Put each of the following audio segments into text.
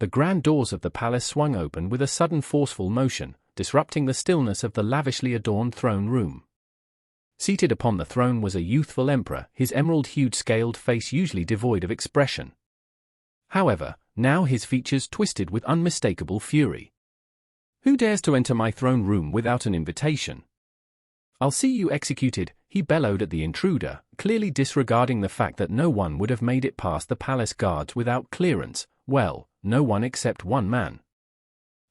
The grand doors of the palace swung open with a sudden forceful motion, disrupting the stillness of the lavishly adorned throne room. Seated upon the throne was a youthful emperor, his emerald-hued scaled face usually devoid of expression. However, now his features twisted with unmistakable fury. "Who dares to enter my throne room without an invitation? I'll see you executed," he bellowed at the intruder, clearly disregarding the fact that no one would have made it past the palace guards without clearance. Well, no one except one man.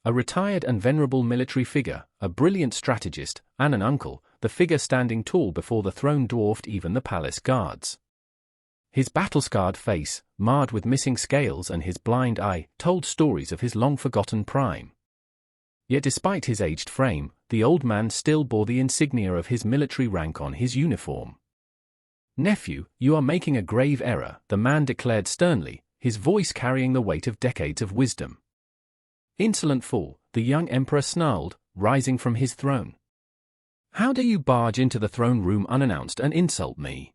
A retired and venerable military figure, a brilliant strategist, and an uncle, the figure standing tall before the throne dwarfed even the palace guards. His battle-scarred face, marred with missing scales and his blind eye, told stories of his long-forgotten prime. Yet despite his aged frame, the old man still bore the insignia of his military rank on his uniform. "Nephew, you are making a grave error," the man declared sternly, his voice carrying the weight of decades of wisdom. "Insolent fool," the young emperor snarled, rising from his throne. "How dare you barge into the throne room unannounced and insult me?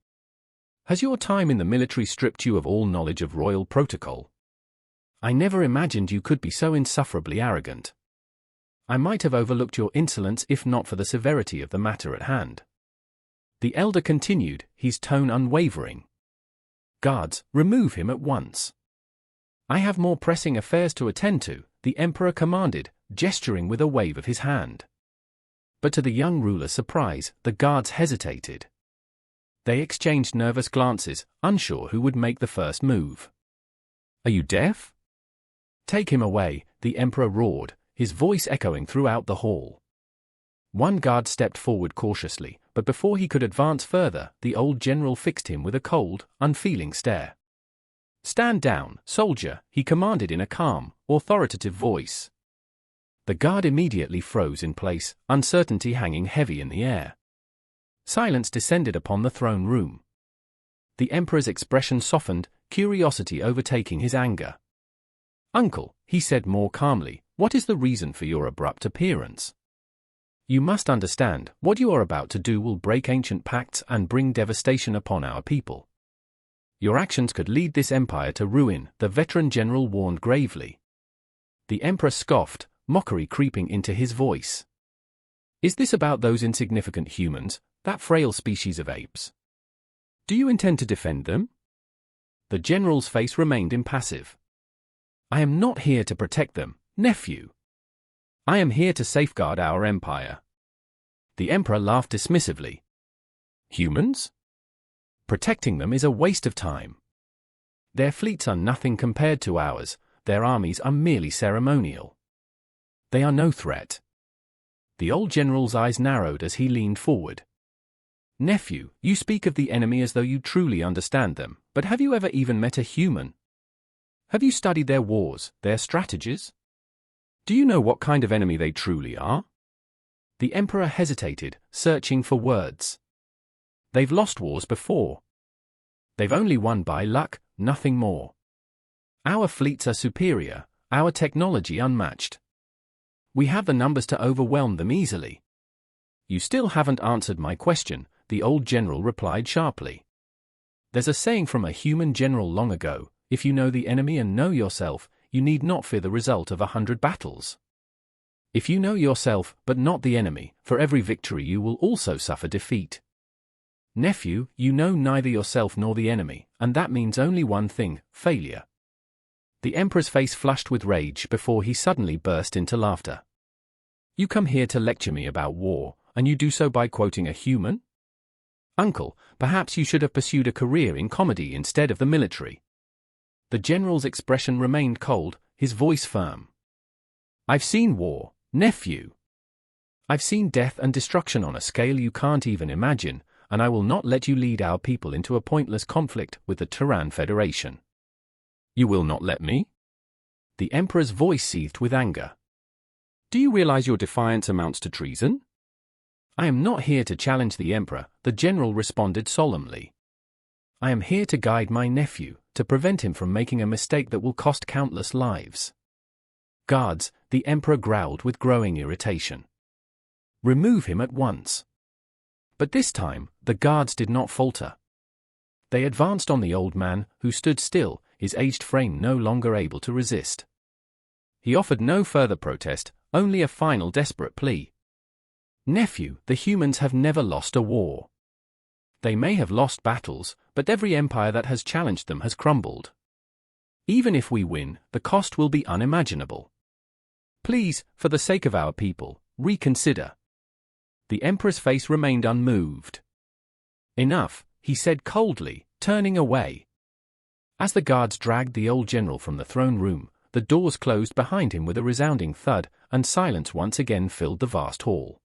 Has your time in the military stripped you of all knowledge of royal protocol? I never imagined you could be so insufferably arrogant. I might have overlooked your insolence if not for the severity of the matter at hand." The elder continued, his tone unwavering. "Guards, remove him at once. I have more pressing affairs to attend to," the emperor commanded, gesturing with a wave of his hand. But to the young ruler's surprise, the guards hesitated. They exchanged nervous glances, unsure who would make the first move. "Are you deaf? Take him away," the emperor roared, his voice echoing throughout the hall. One guard stepped forward cautiously, but before he could advance further, the old general fixed him with a cold, unfeeling stare. "Stand down, soldier," he commanded in a calm, authoritative voice. The guard immediately froze in place, uncertainty hanging heavy in the air. Silence descended upon the throne room. The emperor's expression softened, curiosity overtaking his anger. "Uncle," he said more calmly, "what is the reason for your abrupt appearance? You must understand, what you are about to do will break ancient pacts and bring devastation upon our people. Your actions could lead this empire to ruin," the veteran general warned gravely. The emperor scoffed, mockery creeping into his voice. "Is this about those insignificant humans, that frail species of apes? Do you intend to defend them?" The general's face remained impassive. "I am not here to protect them, nephew. I am here to safeguard our empire." The emperor laughed dismissively. "Humans? Protecting them is a waste of time. Their fleets are nothing compared to ours, their armies are merely ceremonial. They are no threat." The old general's eyes narrowed as he leaned forward. "Nephew, you speak of the enemy as though you truly understand them, but have you ever even met a human? Have you studied their wars, their strategies? Do you know what kind of enemy they truly are?" The emperor hesitated, searching for words. "They've lost wars before. They've only won by luck, nothing more. Our fleets are superior, our technology unmatched. We have the numbers to overwhelm them easily." "You still haven't answered my question," the old general replied sharply. "There's a saying from a human general long ago, if you know the enemy and know yourself, you need not fear the result of 100 battles. If you know yourself, but not the enemy, for every victory you will also suffer defeat. Nephew, you know neither yourself nor the enemy, and that means only one thing, failure." The emperor's face flushed with rage before he suddenly burst into laughter. "You come here to lecture me about war, and you do so by quoting a human? Uncle, perhaps you should have pursued a career in comedy instead of the military." The general's expression remained cold, his voice firm. "I've seen war, nephew. I've seen death and destruction on a scale you can't even imagine, and I will not let you lead our people into a pointless conflict with the Terran Federation." "You will not let me?" The emperor's voice seethed with anger. "Do you realize your defiance amounts to treason?" "I am not here to challenge the emperor," the general responded solemnly. "I am here to guide my nephew, to prevent him from making a mistake that will cost countless lives." "Guards," the emperor growled with growing irritation. "Remove him at once." But this time, the guards did not falter. They advanced on the old man, who stood still, his aged frame no longer able to resist. He offered no further protest, only a final desperate plea. Nephew, the humans have never lost a war. They may have lost battles, but every empire that has challenged them has crumbled. Even if we win, the cost will be unimaginable. Please, for the sake of our people, reconsider. The emperor's face remained unmoved. Enough, he said coldly, turning away. As the guards dragged the old general from the throne room, the doors closed behind him with a resounding thud, and silence once again filled the vast hall.